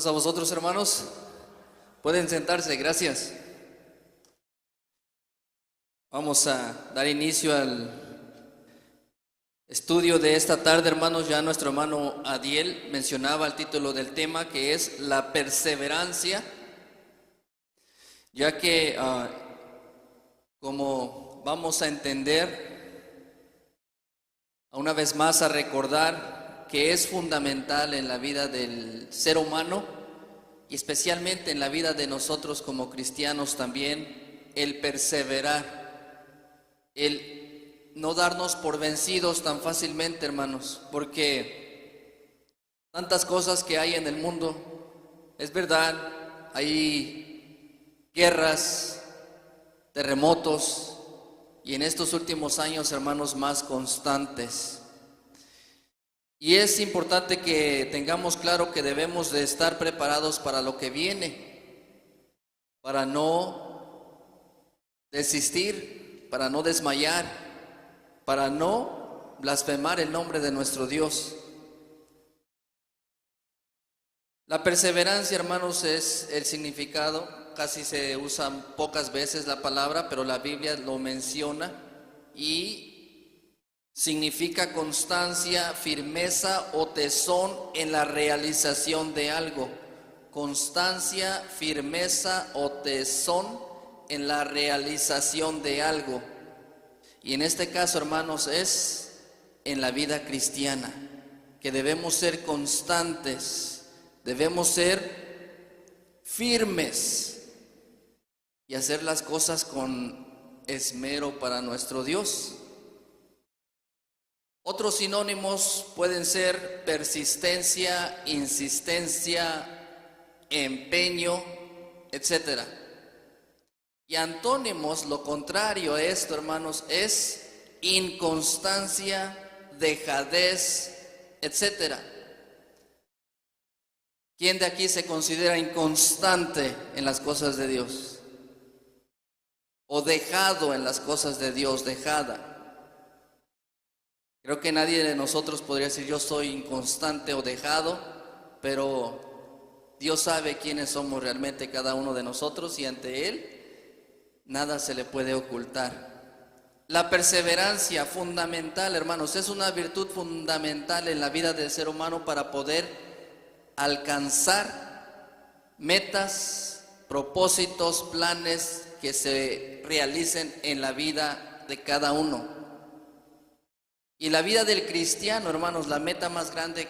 Saludos a vosotros, hermanos. Pueden sentarse, gracias. Vamos a dar inicio al estudio de esta tarde, hermanos. Ya nuestro hermano Adiel mencionaba el título del tema, que es la perseverancia, ya que como vamos a entender, una vez más a recordar que es fundamental en la vida del ser humano y especialmente en la vida de nosotros como cristianos también, el perseverar, el no darnos por vencidos tan fácilmente, hermanos, porque tantas cosas que hay en el mundo, es verdad, hay guerras, terremotos y en estos últimos años, hermanos, más constantes. Y es importante que tengamos claro que debemos de estar preparados para lo que viene, para no desistir, para no desmayar, para no blasfemar el nombre de nuestro Dios. La perseverancia, hermanos, es el significado, casi se usa pocas veces la palabra, pero la Biblia lo menciona y significa constancia, firmeza o tesón en la realización de algo. Constancia, firmeza o tesón en la realización de algo. Y en este caso, hermanos, es en la vida cristiana, que debemos ser constantes, debemos ser firmes y hacer las cosas con esmero para nuestro Dios. Otros sinónimos pueden ser persistencia, insistencia, empeño, etc. Y antónimos, lo contrario a esto, hermanos, es inconstancia, dejadez, etc. ¿Quién de aquí se considera inconstante en las cosas de Dios? O dejado en las cosas de Dios, dejada. Creo que nadie de nosotros podría decir yo soy inconstante o dejado, pero Dios sabe quiénes somos realmente cada uno de nosotros y ante Él nada se le puede ocultar. La perseverancia fundamental, hermanos, es una virtud fundamental en la vida del ser humano para poder alcanzar metas, propósitos, planes que se realicen en la vida de cada uno. Y la vida del cristiano, hermanos, la meta más grande,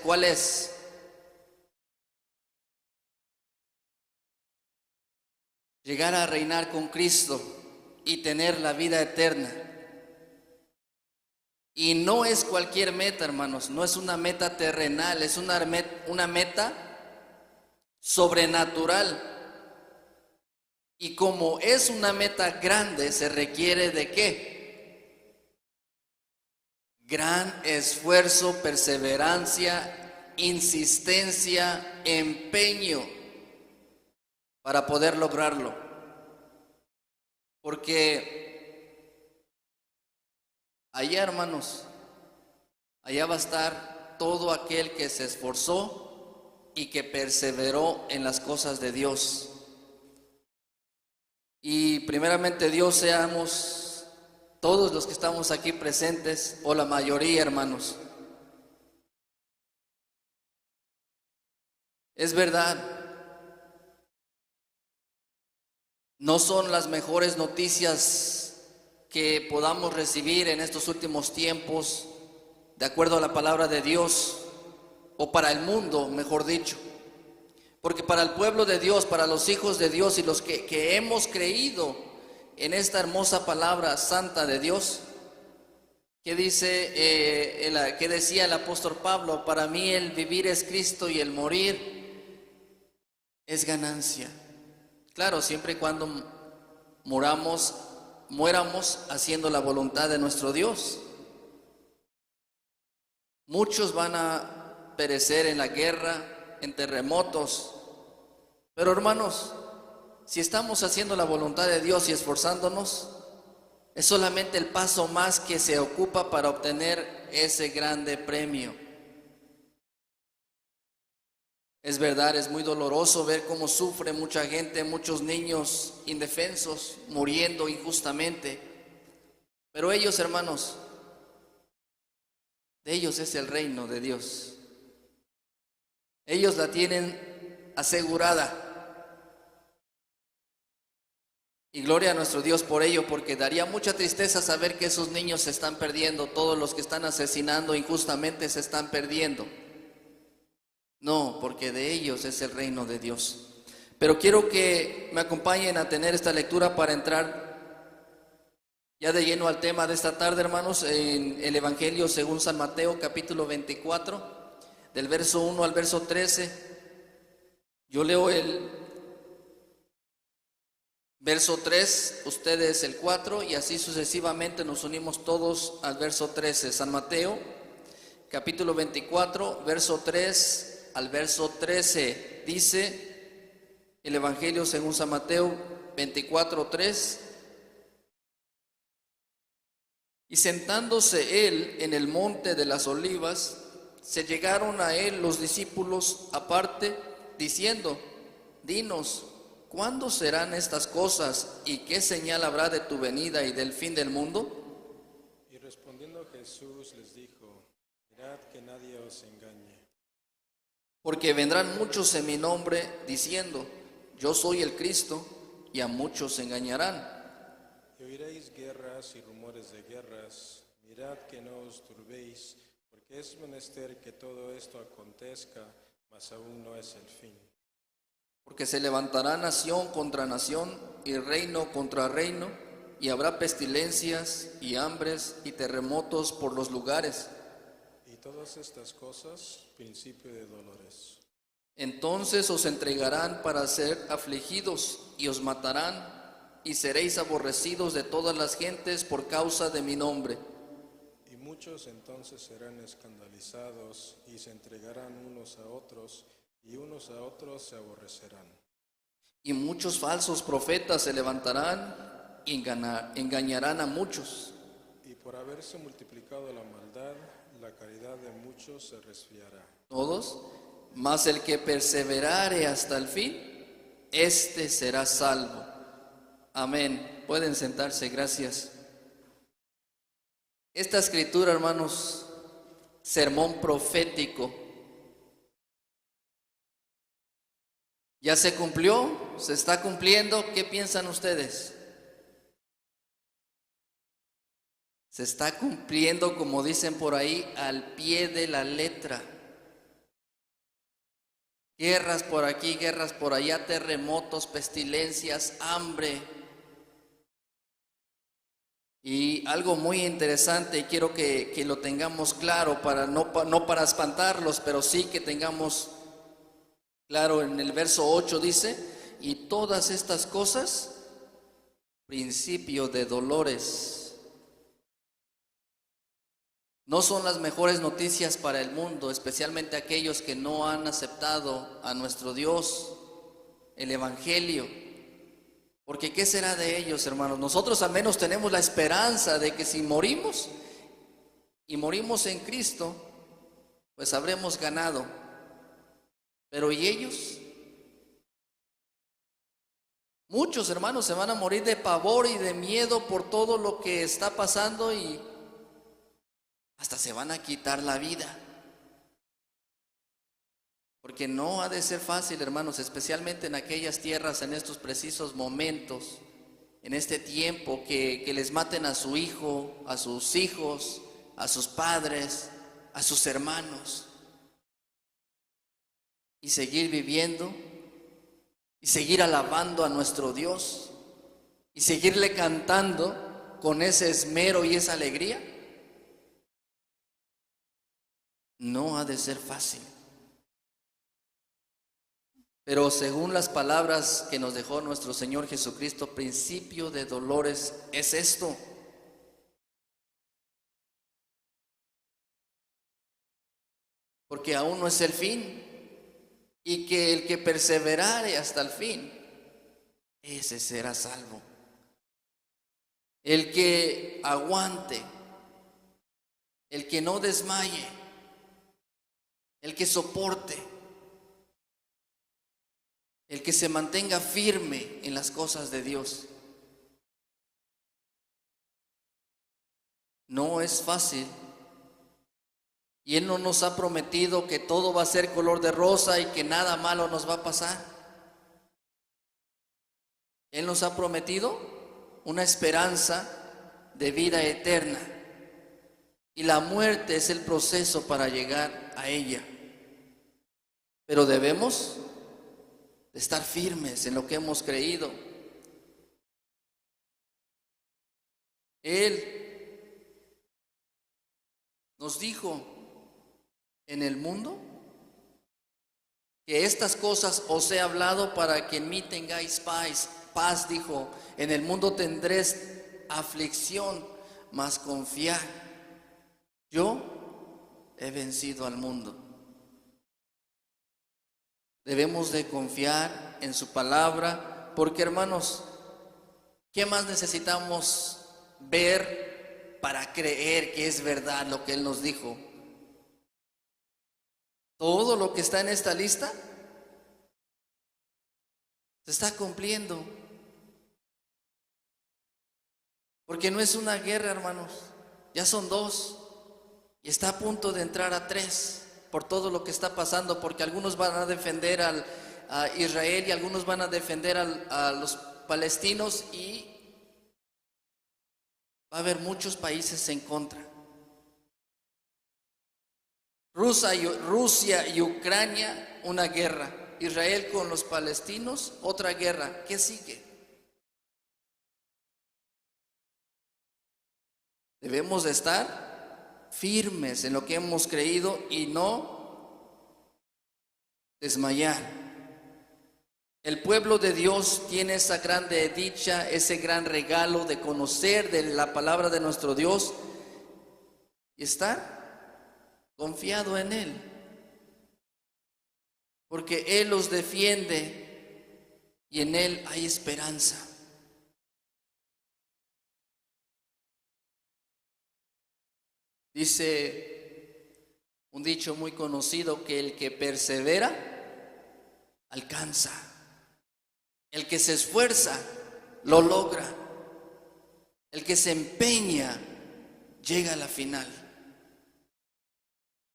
¿cuál es? Llegar a reinar con Cristo y tener la vida eterna. Y no es cualquier meta, hermanos, no es una meta terrenal, es una meta sobrenatural. Y como es una meta grande, se requiere ¿de qué? Gran esfuerzo, perseverancia, insistencia, empeño para poder lograrlo. Porque allá, hermanos, allá va a estar todo aquel que se esforzó y que perseveró en las cosas de Dios. Y primeramente Dios seamos todos los que estamos aquí presentes, o la mayoría, hermanos. Es verdad, no son las mejores noticias que podamos recibir en estos últimos tiempos, de acuerdo a la palabra de Dios, o para el mundo, mejor dicho. Porque para el pueblo de Dios, para los hijos de Dios y los que hemos creído en esta hermosa palabra santa de Dios, que decía el apóstol Pablo, para mí el vivir es Cristo y el morir es ganancia. Claro, siempre y cuando muéramos haciendo la voluntad de nuestro Dios. Muchos van a perecer en la guerra, en terremotos, pero hermanos, si estamos haciendo la voluntad de Dios y esforzándonos, es solamente el paso más que se ocupa para obtener ese grande premio. Es verdad, es muy doloroso ver cómo sufre mucha gente, muchos niños indefensos, muriendo injustamente. Pero ellos, hermanos, de ellos es el reino de Dios. Ellos la tienen asegurada. Y gloria a nuestro Dios por ello, porque daría mucha tristeza saber que esos niños se están perdiendo, todos los que están asesinando injustamente se están perdiendo. No, porque de ellos es el reino de Dios. Pero quiero que me acompañen a tener esta lectura para entrar ya de lleno al tema de esta tarde, hermanos, en el Evangelio según San Mateo, capítulo 24, del verso 1 al verso 13. Yo leo el verso 3, ustedes el 4 y así sucesivamente nos unimos todos al verso 13. San Mateo, capítulo 24, verso 3 al verso 13, dice el Evangelio según San Mateo 24, 3. Y sentándose él en el monte de las olivas, se llegaron a él los discípulos aparte, diciendo: Dinos, ¿cuándo serán estas cosas y qué señal habrá de tu venida y del fin del mundo? Y respondiendo Jesús les dijo: Mirad que nadie os engañe. Porque vendrán muchos en mi nombre diciendo: Yo soy el Cristo, y a muchos engañarán. Y oiréis guerras y rumores de guerras. Mirad que no os turbéis, porque es menester que todo esto acontezca, mas aún no es el fin. Porque se levantará nación contra nación y reino contra reino, y habrá pestilencias y hambres y terremotos por los lugares. Y todas estas cosas, principio de dolores. Entonces os entregarán para ser afligidos y os matarán, y seréis aborrecidos de todas las gentes por causa de mi nombre. Y muchos entonces serán escandalizados y se entregarán unos a otros, y unos a otros se aborrecerán. Y muchos falsos profetas se levantarán y engañarán a muchos. Y por haberse multiplicado la maldad, la caridad de muchos se resfriará. Todos, mas el que perseverare hasta el fin, éste será salvo. Amén. Pueden sentarse, gracias. Esta escritura, hermanos, sermón profético, ¿ya se cumplió? ¿Se está cumpliendo? ¿Qué piensan ustedes? Se está cumpliendo, como dicen por ahí, al pie de la letra. Guerras por aquí, guerras por allá, terremotos, pestilencias, hambre. Y algo muy interesante, y quiero que lo tengamos claro, para no para espantarlos, pero sí que tengamos claro. En el verso 8 dice: y todas estas cosas, principio de dolores. No son las mejores noticias para el mundo, especialmente aquellos que no han aceptado a nuestro Dios, el Evangelio. Porque ¿qué será de ellos, hermanos? Nosotros al menos tenemos la esperanza de que si morimos y morimos en Cristo, pues habremos ganado. Pero ¿y ellos? Muchos hermanos se van a morir de pavor y de miedo por todo lo que está pasando y hasta se van a quitar la vida. Porque no ha de ser fácil, hermanos, especialmente en aquellas tierras, en estos precisos momentos, en este tiempo, que les maten a su hijo, a sus hijos, a sus padres, a sus hermanos. Y seguir viviendo, y seguir alabando a nuestro Dios, y seguirle cantando con ese esmero y esa alegría. No ha de ser fácil. Pero según las palabras que nos dejó nuestro Señor Jesucristo, principio de dolores es esto. Porque aún no es el fin. Y que el que perseverare hasta el fin, ese será salvo. El que aguante, el que no desmaye, el que soporte, el que se mantenga firme en las cosas de Dios. No es fácil. Y Él no nos ha prometido que todo va a ser color de rosa y que nada malo nos va a pasar. Él nos ha prometido una esperanza de vida eterna. Y la muerte es el proceso para llegar a ella. Pero debemos de estar firmes en lo que hemos creído. Él nos dijo en el mundo que estas cosas os he hablado para que en mí tengáis paz, dijo, en el mundo tendréis aflicción, mas confiad, yo he vencido al mundo. Debemos de confiar en su palabra, porque hermanos, ¿qué más necesitamos ver para creer que es verdad lo que Él nos dijo? Todo lo que está en esta lista se está cumpliendo. Porque no es una guerra, hermanos, ya son 2 y está a punto de entrar a 3 por todo lo que está pasando, porque algunos van a defender a Israel y algunos van a defender a los palestinos, y va a haber muchos países en contra. Rusia y Ucrania, una guerra. Israel con los palestinos, otra guerra. ¿Qué sigue? Debemos de estar firmes en lo que hemos creído y no desmayar. El pueblo de Dios tiene esa grande dicha, ese gran regalo de conocer de la palabra de nuestro Dios y estar confiado en Él, porque Él los defiende y en Él hay esperanza. Dice un dicho muy conocido que el que persevera alcanza, el que se esfuerza lo logra, el que se empeña llega a la final.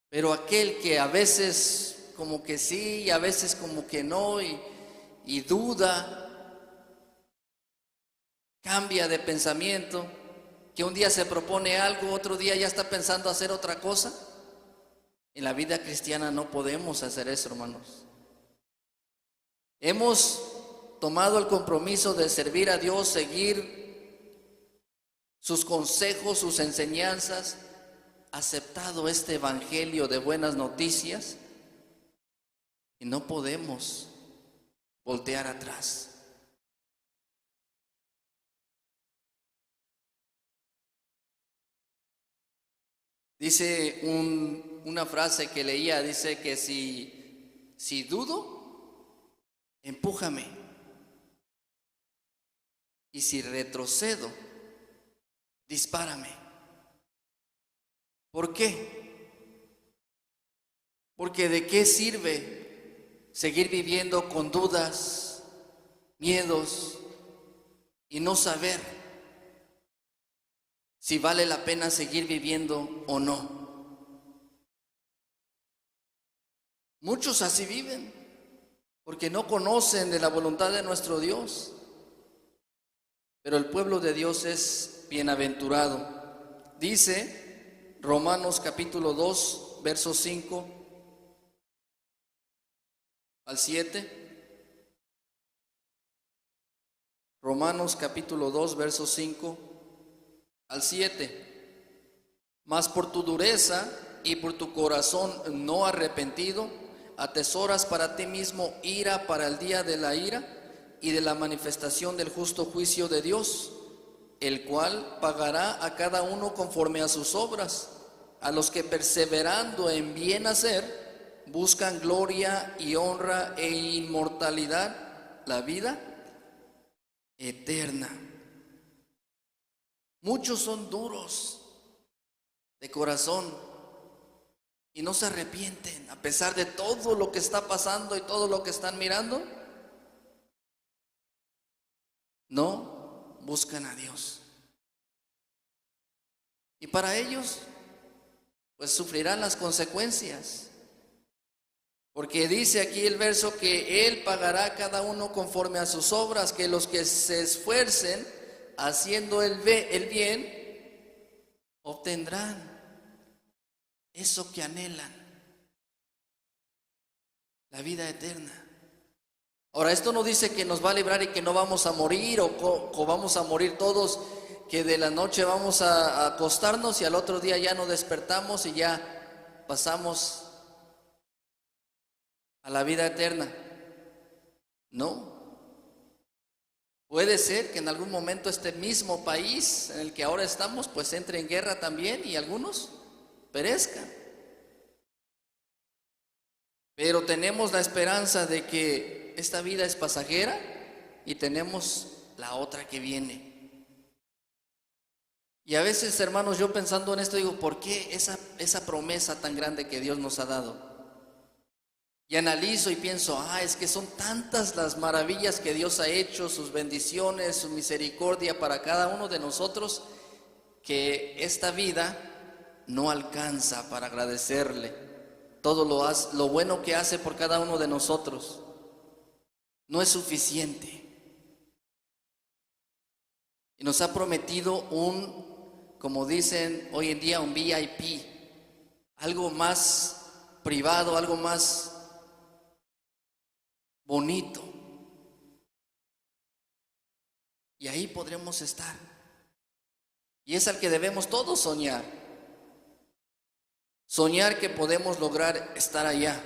Pero aquel que a veces como que sí y a veces como que no y duda, cambia de pensamiento, que un día se propone algo, otro día ya está pensando hacer otra cosa. En la vida cristiana no podemos hacer eso, hermanos. Hemos tomado el compromiso de servir a Dios, seguir sus consejos, sus enseñanzas, aceptado este evangelio de buenas noticias y no podemos voltear atrás. Dice una frase que leía, dice que si dudo, empújame, y si retrocedo, dispárame. ¿Por qué? Porque ¿de qué sirve seguir viviendo con dudas, miedos y no saber si vale la pena seguir viviendo o no? Muchos así viven porque no conocen de la voluntad de nuestro Dios. Pero el pueblo de Dios es bienaventurado. Dice Romanos capítulo 2, versos 5 al 7. Romanos capítulo 2, versos 5 al 7. Mas por tu dureza y por tu corazón no arrepentido, atesoras para ti mismo ira para el día de la ira y de la manifestación del justo juicio de Dios, el cual pagará a cada uno conforme a sus obras, a los que perseverando en bien hacer, buscan gloria y honra e inmortalidad, la vida eterna. Muchos son duros de corazón y no se arrepienten a pesar de todo lo que está pasando y todo lo que están mirando. no buscan a Dios. Y para ellos, pues sufrirán las consecuencias. Porque dice aquí el verso que Él pagará a cada uno conforme a sus obras, que los que se esfuercen haciendo el bien, obtendrán eso que anhelan, la vida eterna. Ahora, esto no dice que nos va a librar y que no vamos a morir o vamos a morir todos, que de la noche vamos a acostarnos y al otro día ya nos despertamos y ya pasamos a la vida eterna. No. Puede ser que en algún momento este mismo país en el que ahora estamos pues entre en guerra también y algunos perezcan. Pero tenemos la esperanza de que esta vida es pasajera y tenemos la otra que viene. Y a veces, hermanos, yo pensando en esto digo, ¿por qué esa promesa tan grande que Dios nos ha dado? Y analizo y pienso, es que son tantas las maravillas que Dios ha hecho, sus bendiciones, su misericordia para cada uno de nosotros, que esta vida no alcanza para agradecerle todo lo bueno que hace por cada uno de nosotros. No es suficiente. Y nos ha prometido como dicen hoy en día, un VIP, algo más privado, algo más bonito. Y ahí podremos estar. Y es al que debemos todos soñar. Soñar que podemos lograr estar allá.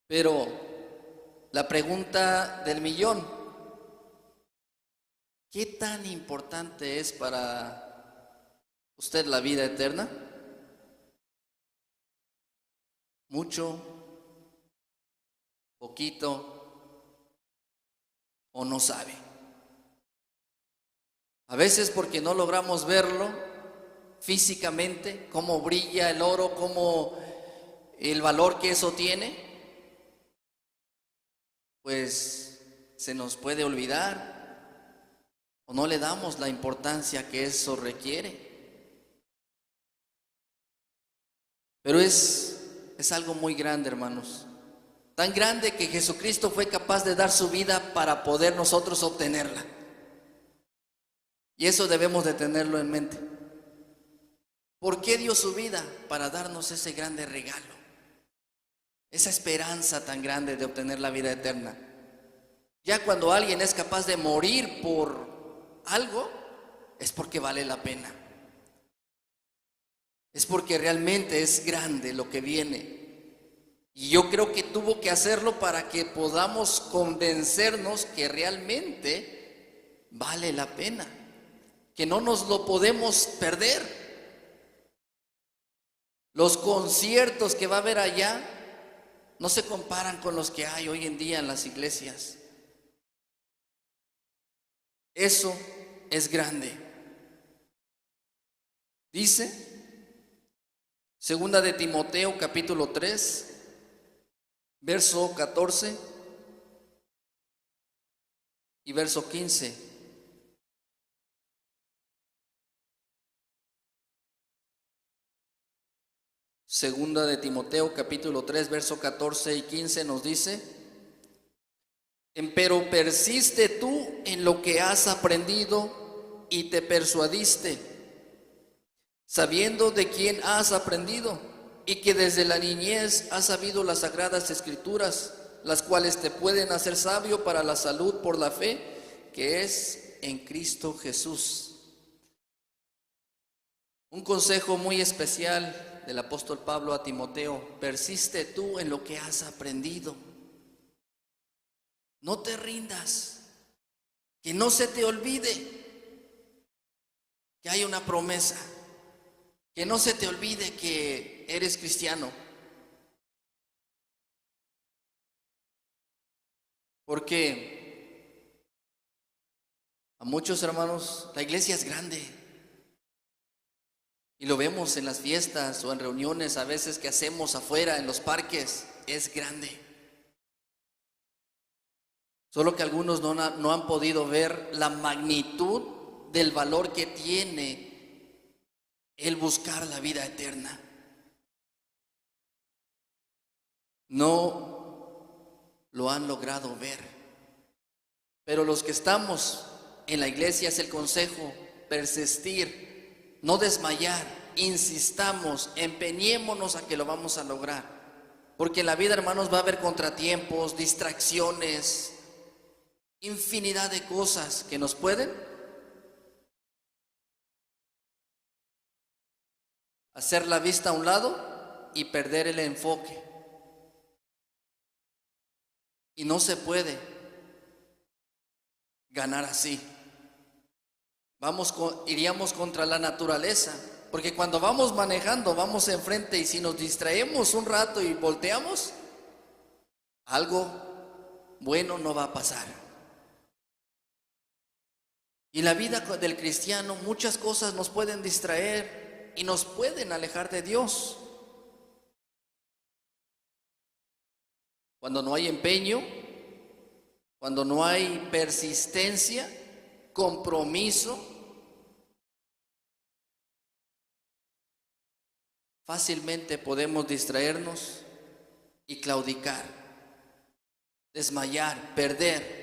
Pero la pregunta del millón, ¿qué tan importante es para usted la vida eterna? ¿Mucho? ¿Poquito? ¿O no sabe? A veces porque no logramos verlo físicamente, cómo brilla el oro, cómo el valor que eso tiene, pues se nos puede olvidar o no le damos la importancia que eso requiere. Pero es algo muy grande, hermanos. Tan grande que Jesucristo fue capaz de dar su vida para poder nosotros obtenerla. Y eso debemos de tenerlo en mente. ¿Por qué dio su vida? Para darnos ese grande regalo, esa esperanza tan grande de obtener la vida eterna. Ya cuando alguien es capaz de morir por algo, es porque vale la pena. Es porque realmente es grande lo que viene. Y yo creo que tuvo que hacerlo para que podamos convencernos que realmente vale la pena, que no nos lo podemos perder. Los conciertos que va a haber allá no se comparan con los que hay hoy en día en las iglesias. Eso es grande. Dice, segunda de Timoteo capítulo 3, verso 14 y verso 15. Segunda de Timoteo capítulo 3, verso 14 y 15 nos dice: Empero persiste tú en lo que has aprendido y te persuadiste, sabiendo de quién has aprendido y que desde la niñez has sabido las sagradas escrituras, las cuales te pueden hacer sabio para la salud por la fe que es en Cristo Jesús. Un consejo muy especial del apóstol Pablo a Timoteo: persiste tú en lo que has aprendido. No te rindas, que no se te olvide que hay una promesa, que no se te olvide que eres cristiano. Porque a muchos hermanos la iglesia es grande. Y lo vemos en las fiestas o en reuniones a veces que hacemos afuera en los parques, es grande. Solo que algunos no han podido ver la magnitud del valor que tiene el buscar la vida eterna. No lo han logrado ver. Pero los que estamos en la iglesia es el consejo: persistir, no desmayar, insistamos, empeñémonos a que lo vamos a lograr. Porque en la vida, hermanos, va a haber contratiempos, distracciones, infinidad de cosas que nos pueden hacer la vista a un lado y perder el enfoque. Y no se puede ganar así. Iríamos contra la naturaleza, porque cuando vamos manejando, vamos enfrente, y si nos distraemos un rato y volteamos, algo bueno no va a pasar. Y en la vida del cristiano muchas cosas nos pueden distraer y nos pueden alejar de Dios. Cuando no hay empeño, cuando no hay persistencia, compromiso, fácilmente podemos distraernos y claudicar, desmayar, perder.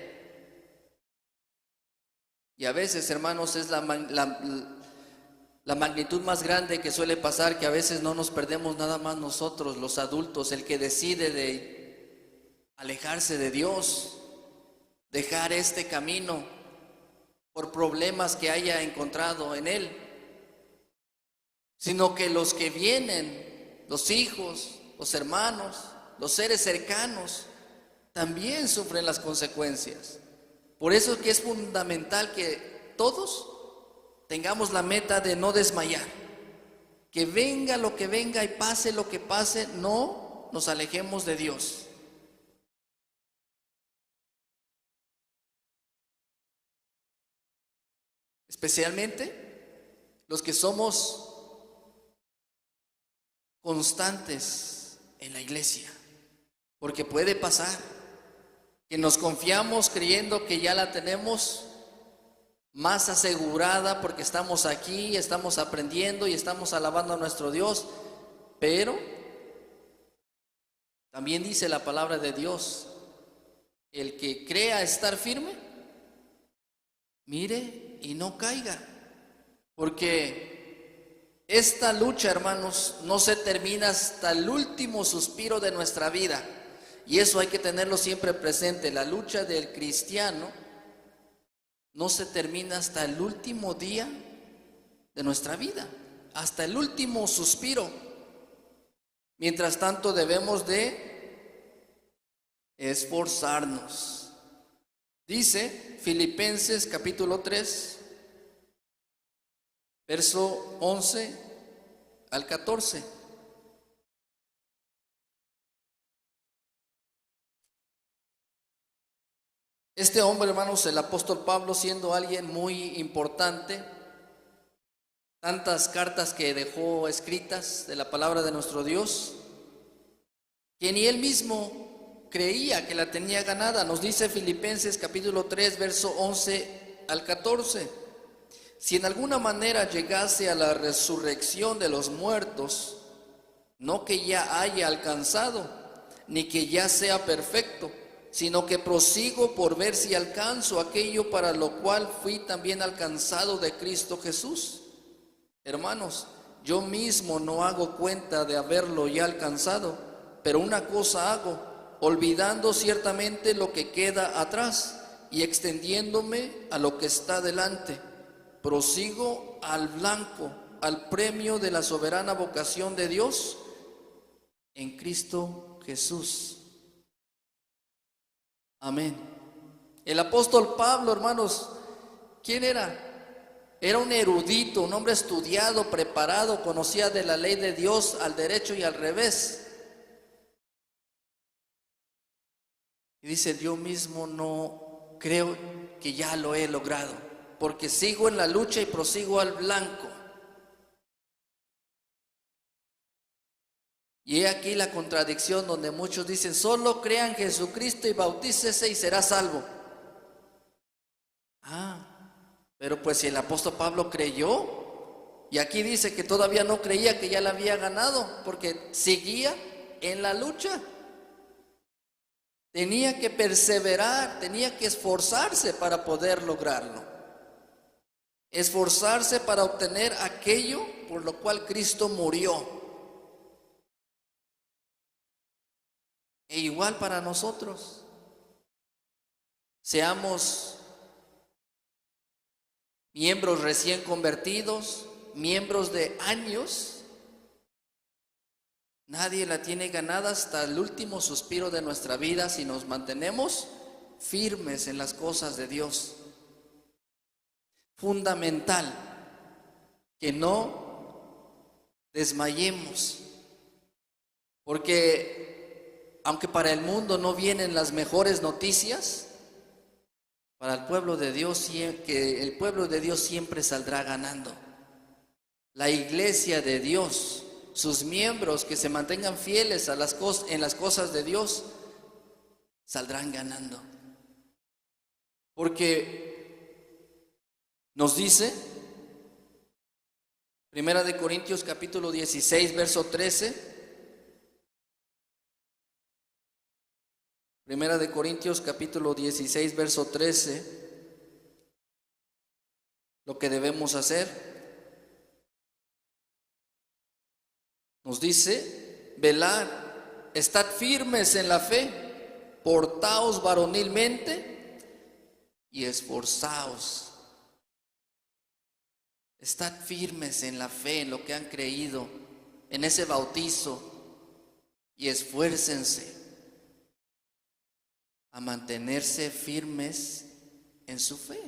Y a veces, hermanos, es la magnitud más grande que suele pasar, que a veces no nos perdemos nada más nosotros, los adultos, el que decide de alejarse de Dios, dejar este camino por problemas que haya encontrado en él, sino que los que vienen, los hijos, los hermanos, los seres cercanos, también sufren las consecuencias. Por eso es que es fundamental que todos tengamos la meta de no desmayar, que venga lo que venga y pase lo que pase, no nos alejemos de Dios. Especialmente los que somos constantes en la iglesia, porque puede pasar que nos confiamos creyendo que ya la tenemos más asegurada porque estamos aquí, estamos aprendiendo y estamos alabando a nuestro Dios, pero también dice la palabra de Dios: el que crea estar firme, mire y no caiga, porque esta lucha, hermanos, no se termina hasta el último suspiro de nuestra vida. Y eso hay que tenerlo siempre presente. La lucha del cristiano no se termina hasta el último día de nuestra vida, hasta el último suspiro. Mientras tanto, debemos de esforzarnos. Dice Filipenses capítulo 3, verso 11 al 14. Este hombre, hermanos, el apóstol Pablo, siendo alguien muy importante, tantas cartas que dejó escritas de la palabra de nuestro Dios, que ni él mismo creía que la tenía ganada. Nos dice Filipenses capítulo 3, verso 11 al 14. Si en alguna manera llegase a la resurrección de los muertos, no que ya haya alcanzado, ni que ya sea perfecto, sino que prosigo por ver si alcanzo aquello para lo cual fui también alcanzado de Cristo Jesús. Hermanos, yo mismo no hago cuenta de haberlo ya alcanzado, pero una cosa hago, olvidando ciertamente lo que queda atrás y extendiéndome a lo que está delante, prosigo al blanco, al premio de la soberana vocación de Dios en Cristo Jesús. Amén. El apóstol Pablo, hermanos, ¿quién era? Era un erudito, un hombre estudiado, preparado, conocía de la ley de Dios al derecho y al revés. Y dice: yo mismo no creo que ya lo he logrado, porque sigo en la lucha y prosigo al blanco. Y he aquí la contradicción donde muchos dicen: solo crea en Jesucristo y bautícese y será salvo. Pero pues si el apóstol Pablo creyó, y aquí dice que todavía no creía que ya la había ganado, porque seguía en la lucha. Tenía que perseverar, tenía que esforzarse para poder lograrlo. Esforzarse para obtener aquello por lo cual Cristo murió. E igual para nosotros. Seamos miembros recién convertidos, miembros de años. Nadie la tiene ganada hasta el último suspiro de nuestra vida si nos mantenemos firmes en las cosas de Dios. Fundamental que no desmayemos, porque aunque para el mundo no vienen las mejores noticias, para el pueblo de Dios, que el pueblo de Dios siempre saldrá ganando. La iglesia de Dios, sus miembros que se mantengan fieles en las cosas de Dios, saldrán ganando. Porque nos dice, Primera de Corintios capítulo 16, verso 13. Primera de Corintios capítulo 16, verso 13. Lo que debemos hacer. Nos dice, velad, estad firmes en la fe, portaos varonilmente y esforzaos. Estad firmes en la fe, en lo que han creído, en ese bautizo, y esfuércense a mantenerse firmes en su fe.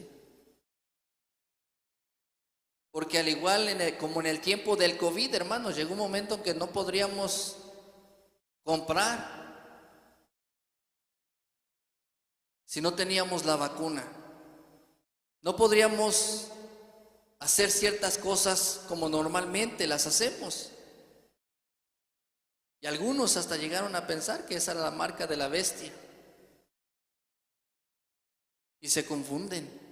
Porque al igual como en el tiempo del COVID, hermanos, llegó un momento en que no podríamos comprar si no teníamos la vacuna. No podríamos hacer ciertas cosas como normalmente las hacemos. Y algunos hasta llegaron a pensar que esa era la marca de la bestia. Y se confunden.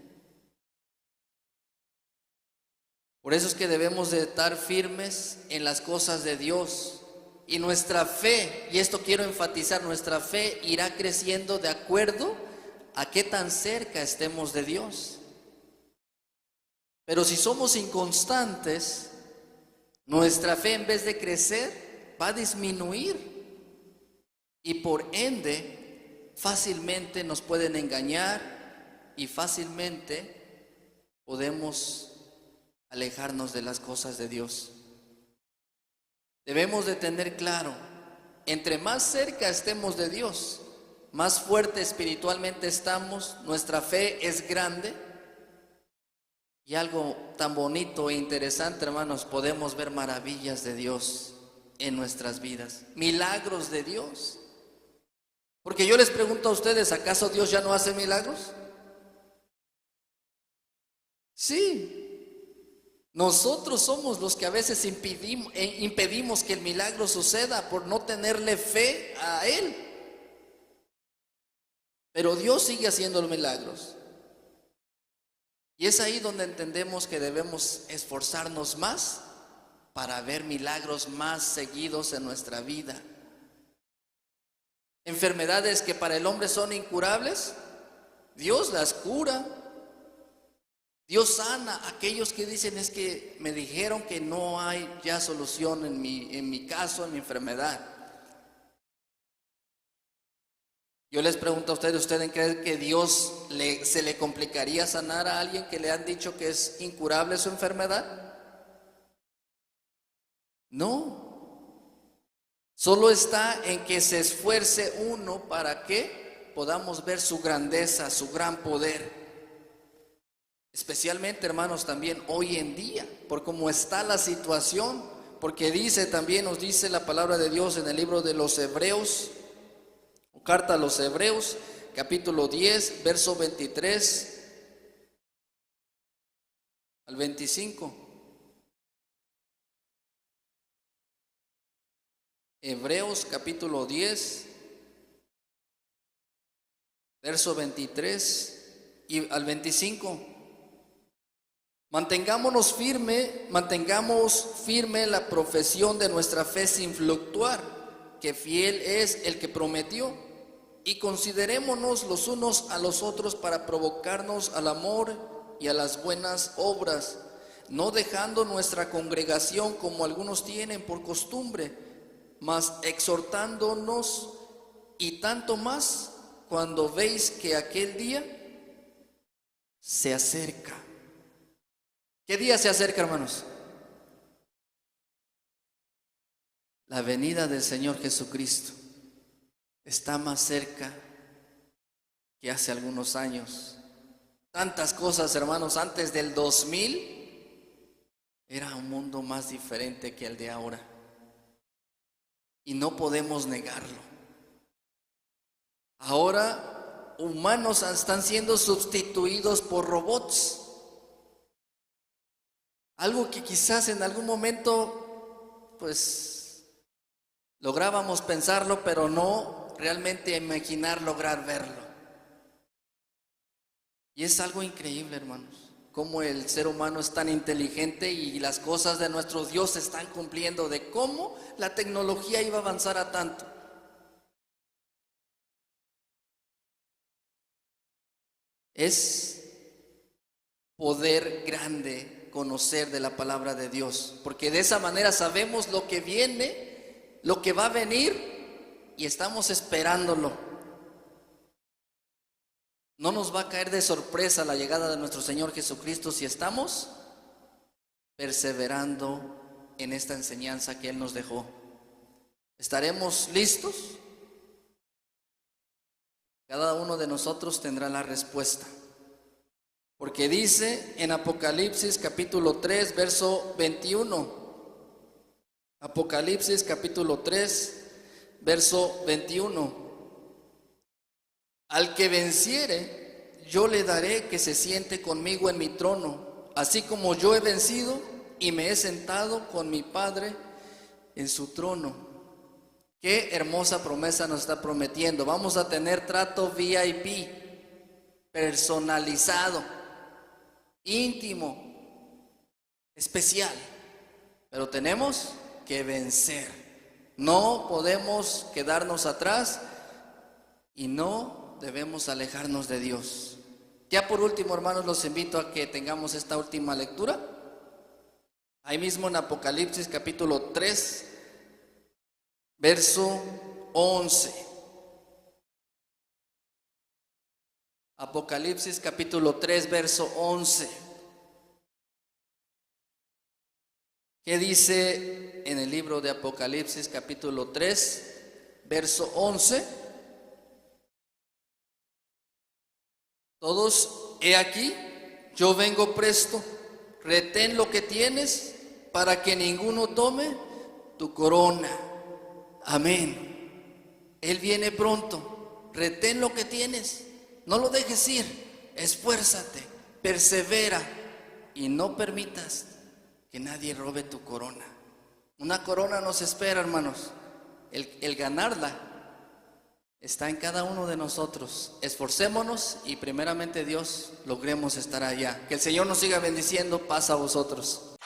Por eso es que debemos de estar firmes en las cosas de Dios. Y nuestra fe, y esto quiero enfatizar, nuestra fe irá creciendo de acuerdo a qué tan cerca estemos de Dios. Pero si somos inconstantes, nuestra fe en vez de crecer va a disminuir. Y por ende, fácilmente nos pueden engañar y fácilmente podemos alejarnos de las cosas de Dios. Debemos de tener claro, entre más cerca estemos de Dios, más fuerte espiritualmente estamos, nuestra fe es grande. Y algo tan bonito e interesante, hermanos, podemos ver maravillas de Dios en nuestras vidas, milagros de Dios. Porque yo les pregunto a ustedes, ¿acaso Dios ya no hace milagros? Sí. Nosotros somos los que a veces impedimos que el milagro suceda por no tenerle fe a Él. Pero Dios sigue haciendo los milagros. Y es ahí donde entendemos que debemos esforzarnos más para ver milagros más seguidos en nuestra vida. Enfermedades que para el hombre son incurables, Dios las cura. Dios sana a aquellos que dicen, es que me dijeron que no hay ya solución en mi caso, en mi enfermedad. Yo les pregunto a ustedes creen que Dios se le complicaría sanar a alguien que le han dicho que es incurable su enfermedad? No. Solo está en que se esfuerce uno para que podamos ver su grandeza, su gran poder. Especialmente, hermanos, también hoy en día, por cómo está la situación, porque nos dice la palabra de Dios en el libro de los Hebreos, o carta a los Hebreos, capítulo 10, verso 23 al 25. Hebreos capítulo 10, verso 23 y al 25. Mantengamos firme la profesión de nuestra fe sin fluctuar, que fiel es el que prometió, y considerémonos los unos a los otros para provocarnos al amor y a las buenas obras, no dejando nuestra congregación como algunos tienen por costumbre, mas exhortándonos, y tanto más cuando veis que aquel día se acerca. ¿Qué día se acerca, hermanos? La venida del Señor Jesucristo está más cerca que hace algunos años. Tantas cosas, hermanos, antes del 2000 era un mundo más diferente que el de ahora. Y no podemos negarlo. Ahora humanos están siendo sustituidos por robots. Algo que quizás en algún momento, pues, lográbamos pensarlo, pero no realmente imaginar lograr verlo. Y es algo increíble, hermanos, cómo el ser humano es tan inteligente y las cosas de nuestro Dios se están cumpliendo, de cómo la tecnología iba a avanzar a tanto. Es poder grande conocer de la palabra de Dios, porque de esa manera sabemos lo que viene, lo que va a venir, y estamos esperándolo. No nos va a caer de sorpresa la llegada de nuestro Señor Jesucristo si estamos perseverando en esta enseñanza que Él nos dejó. ¿Estaremos listos? Cada uno de nosotros tendrá la respuesta. Porque dice en Apocalipsis capítulo 3, verso 21. Apocalipsis capítulo 3, verso 21. Al que venciere, yo le daré que se siente conmigo en mi trono, así como yo he vencido y me he sentado con mi Padre en su trono. Qué hermosa promesa nos está prometiendo. Vamos a tener trato VIP, personalizado, íntimo, especial, pero tenemos que vencer. No podemos quedarnos atrás y no debemos alejarnos de Dios. Ya por último, hermanos, los invito a que tengamos esta última lectura. Ahí mismo en Apocalipsis capítulo 3, verso 11. Apocalipsis capítulo 3, verso 11. ¿Qué dice en el libro de Apocalipsis capítulo 3, verso 11? Todos, he aquí, yo vengo presto, retén lo que tienes para que ninguno tome tu corona. Amén. Él viene pronto, retén lo que tienes. No lo dejes ir, esfuérzate, persevera y no permitas que nadie robe tu corona. Una corona nos espera, hermanos. El ganarla está en cada uno de nosotros. Esforcémonos y primeramente Dios logremos estar allá. Que el Señor nos siga bendiciendo. Paz a vosotros.